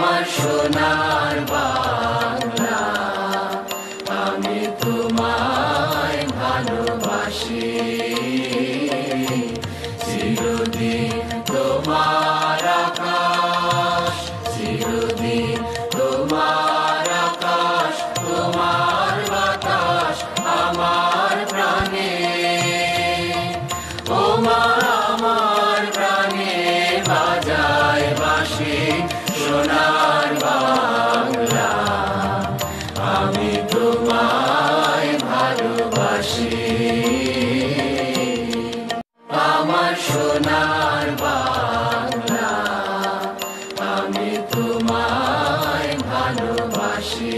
আমার সোনার বাংলা, আমি তোমায় ভালোবাসি। চিরদিন তোমার আকাশ, চিরদিন তোমার আকাশ, তোমার বাতাস আমার প্রাণে। ও মা আমার প্রাণে বাজায় বাঁশি সোনার বাংলা, আমি তোমায় ভালোবাসি। আমার সোনার বাংলা, আমি তোমায় ভালোবাসি।